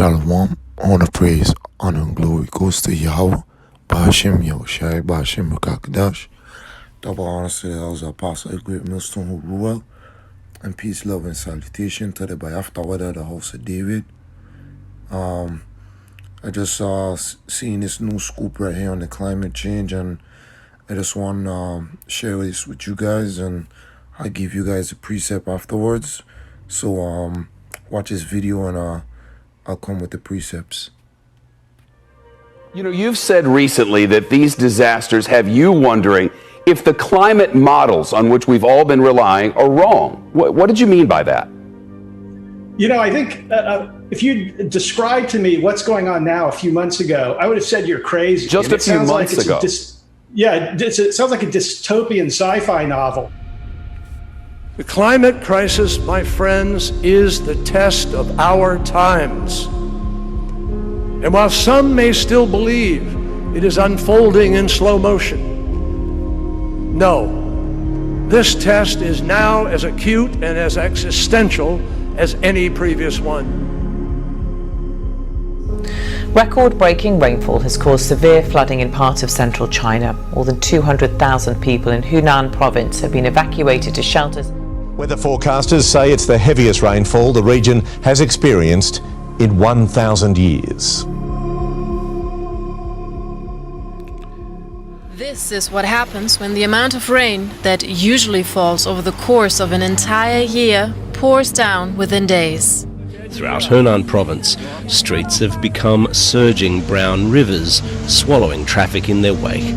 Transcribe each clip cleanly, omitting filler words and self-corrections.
Shalom, honor, praise, honor, and glory goes to YAHAWAH BAHASHAM YAHAWAHSHI. Double honors to the house of Apostle, a great millstone who rule well, and peace, love, and salutation to the YAHAWAH, the house of David. I just seen this new scoop right here on the climate change, and I just want to share this with you guys, and I'll give you guys a precept afterwards. So watch this video, and I'll come with the precepts. You know, you've said recently that these disasters have you wondering if the climate models on which we've all been relying are wrong. What did you mean by that? You know, I think if you described to me what's going on now a few months ago, I would have said you're crazy. Just a few months ago. It sounds like a dystopian sci-fi novel. The climate crisis, my friends, is the test of our times. And while some may still believe it is unfolding in slow motion, no, this test is now as acute and as existential as any previous one. Record-breaking rainfall has caused severe flooding in parts of central China. More than 200,000 people in Hunan province have been evacuated to shelters. Weather forecasters say it's the heaviest rainfall the region has experienced in 1,000 years. This is what happens when the amount of rain that usually falls over the course of an entire year pours down within days. Throughout Hunan province, streets have become surging brown rivers, swallowing traffic in their wake.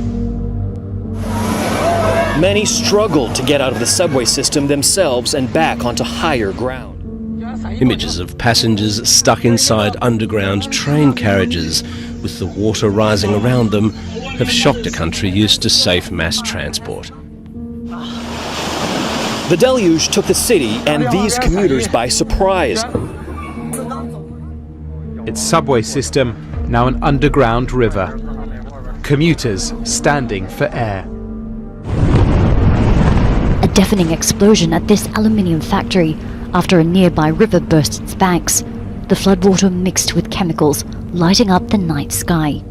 Many struggle to get out of the subway system themselves and back onto higher ground. Images of passengers stuck inside underground train carriages with the water rising around them have shocked a country used to safe mass transport. The deluge took the city and these commuters by surprise. Its subway system now an underground river. Commuters standing for air. A deafening explosion at this aluminium factory after a nearby river burst its banks. The floodwater mixed with chemicals, lighting up the night sky.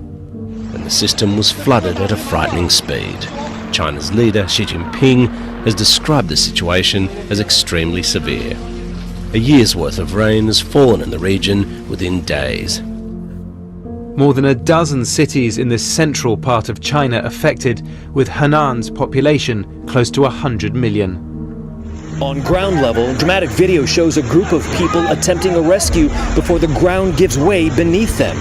And the system was flooded at a frightening speed. China's leader, Xi Jinping, has described the situation as extremely severe. A year's worth of rain has fallen in the region within days. More than a dozen cities in the central part of China affected, with Hunan's population close to 100 million. On ground level, dramatic video shows a group of people attempting a rescue before the ground gives way beneath them.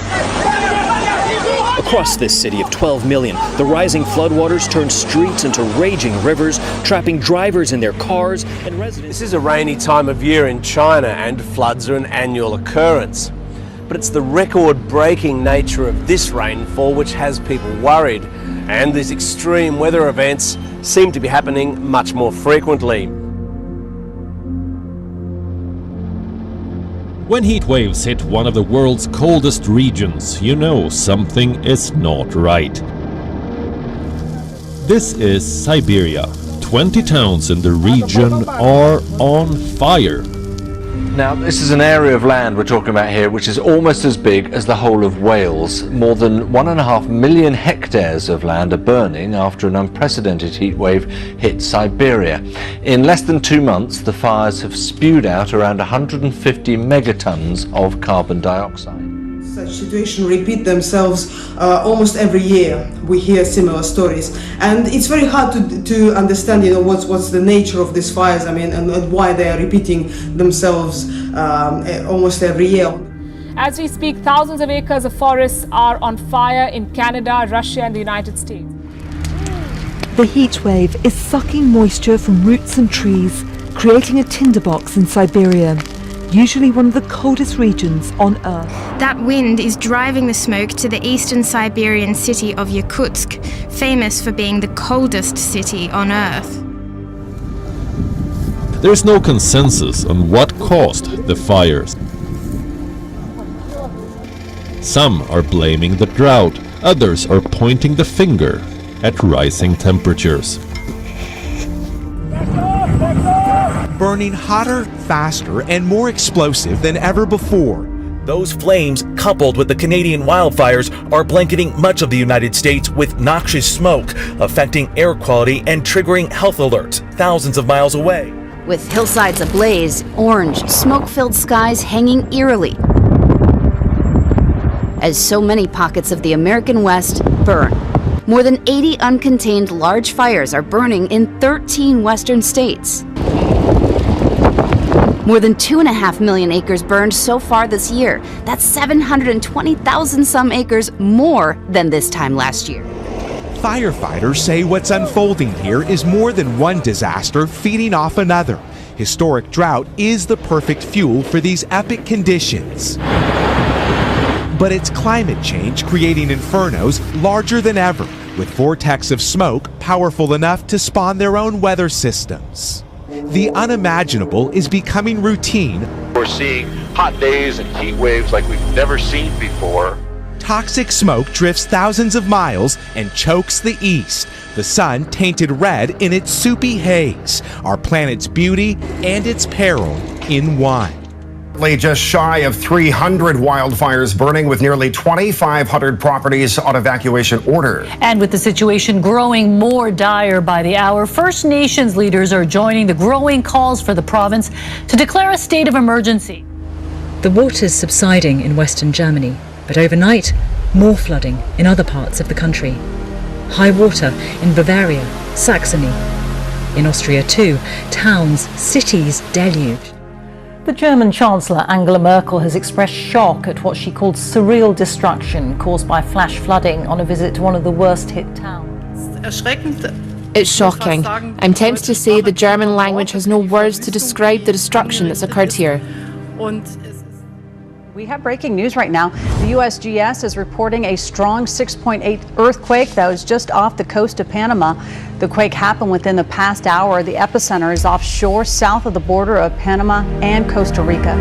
Across this city of 12 million, the rising floodwaters turn streets into raging rivers, trapping drivers in their cars and residents. This is a rainy time of year in China, and floods are an annual occurrence. But it's the record-breaking nature of this rainfall which has people worried, and these extreme weather events seem to be happening much more frequently. When heat waves hit one of the world's coldest regions, you know something is not right. This is Siberia. 20 towns in the region are on fire. Now, this is an area of land we're talking about here which is almost as big as the whole of Wales. More than 1.5 million hectares of land are burning after an unprecedented heat wave hit Siberia. In less than 2 months, the fires have spewed out around 150 megatons of carbon dioxide. Such situations repeat themselves almost every year. We hear similar stories, and it's very hard to understand, what's the nature of these fires. I mean, and why they are repeating themselves almost every year. As we speak, thousands of acres of forests are on fire in Canada, Russia, and the United States. The heat wave is sucking moisture from roots and trees, creating a tinderbox in Siberia, usually one of the coldest regions on Earth. That wind is driving the smoke to the eastern Siberian city of Yakutsk, famous for being the coldest city on Earth. There's no consensus on what caused the fires. Some are blaming the drought, others are pointing the finger at rising temperatures. Burning hotter, faster, and more explosive than ever before. Those flames, coupled with the Canadian wildfires, are blanketing much of the United States with noxious smoke, affecting air quality and triggering health alerts thousands of miles away. With hillsides ablaze, orange, smoke-filled skies hanging eerily, as so many pockets of the American West burn. More than 80 uncontained large fires are burning in 13 western states. More than 2.5 million acres burned so far this year. That's 720,000 some acres more than this time last year. Firefighters say what's unfolding here is more than one disaster feeding off another. Historic drought is the perfect fuel for these epic conditions. But it's climate change creating infernos larger than ever, with vortex of smoke powerful enough to spawn their own weather systems. The unimaginable is becoming routine. We're seeing hot days and heat waves like we've never seen before. Toxic smoke drifts thousands of miles and chokes the east. The sun tainted red in its soupy haze, our planet's beauty and its peril in one. Just shy of 300 wildfires burning, with nearly 2,500 properties on evacuation order. And with the situation growing more dire by the hour, First Nations leaders are joining the growing calls for the province to declare a state of emergency. The water's subsiding in western Germany, but overnight, more flooding in other parts of the country. High water in Bavaria, Saxony. In Austria too, towns, cities deluged. The German Chancellor Angela Merkel has expressed shock at what she called surreal destruction caused by flash flooding on a visit to one of the worst hit towns. It's shocking. I'm tempted to say the German language has no words to describe the destruction that's occurred here. We have breaking news right now. The USGS is reporting a strong 6.8 earthquake that was just off the coast of Panama. The quake happened within the past hour. The epicenter is offshore, south of the border of Panama and Costa Rica.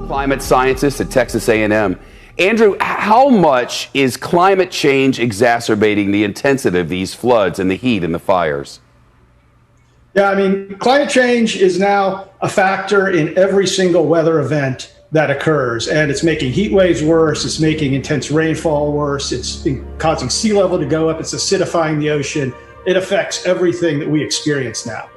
Climate scientist at Texas A&M. Andrew, how much is climate change exacerbating the intensity of these floods and the heat and the fires? Yeah, I mean, climate change is now a factor in every single weather event that occurs, and it's making heat waves worse, it's making intense rainfall worse, it's causing sea level to go up, it's acidifying the ocean. It affects everything that we experience now.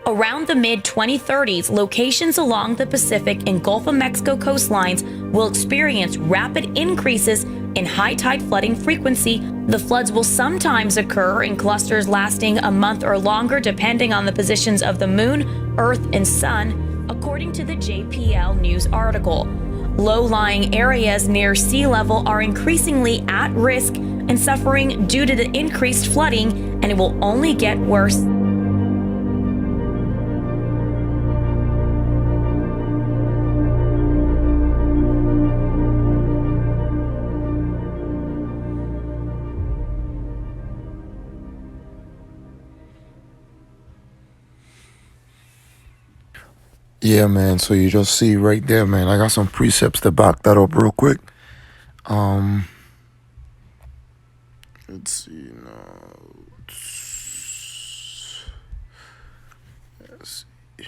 Around the mid-2030s, locations along the Pacific and Gulf of Mexico coastlines will experience rapid increases in high tide flooding frequency. The floods will sometimes occur in clusters lasting a month or longer, depending on the positions of the moon, earth, and sun, according to the JPL News article. Low-lying areas near sea level are increasingly at risk and suffering due to the increased flooding, and it will only get worse. Yeah, man. So you just see right there, man. I got some precepts to back that up real quick. Let's see now. Let's see.